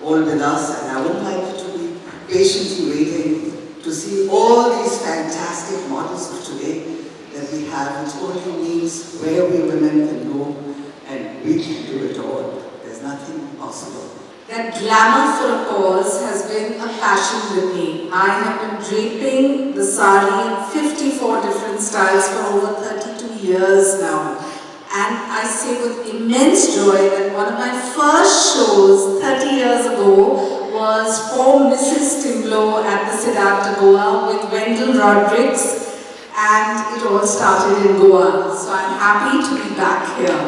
all with us, and I would like you to be patiently waiting to see all these fantastic models of today that we have, which only means where we women can go and we can do it all. There's nothing impossible. That glamour for a cause has been a passion with me. I have been draping the sari in 54 different styles for over 32 years now. And I say with immense joy that one of my first shows 30 years ago was for Mrs. Timblow at the Siddhartha Goa with Wendell Rodrigues, and it all started in Goa. So I'm happy to be back here.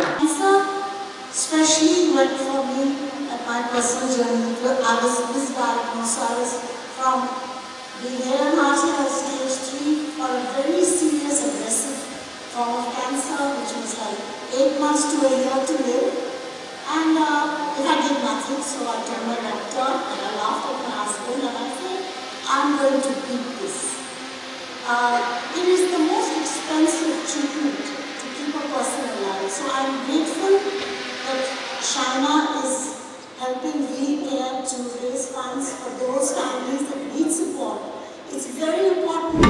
Especially went for me at my personal journey. I was misdiagnosed, so I was from being hair and heart at stage 3 for a very serious aggressive form of cancer, which was like 8 months to a year to live. And if I did nothing, so I told my doctor and I laughed at my husband and I said, I'm going to beat this. It is the most expensive treatment to keep a person alive. So I'm grateful that China is helping We Care to raise funds for those families that need support. It's very important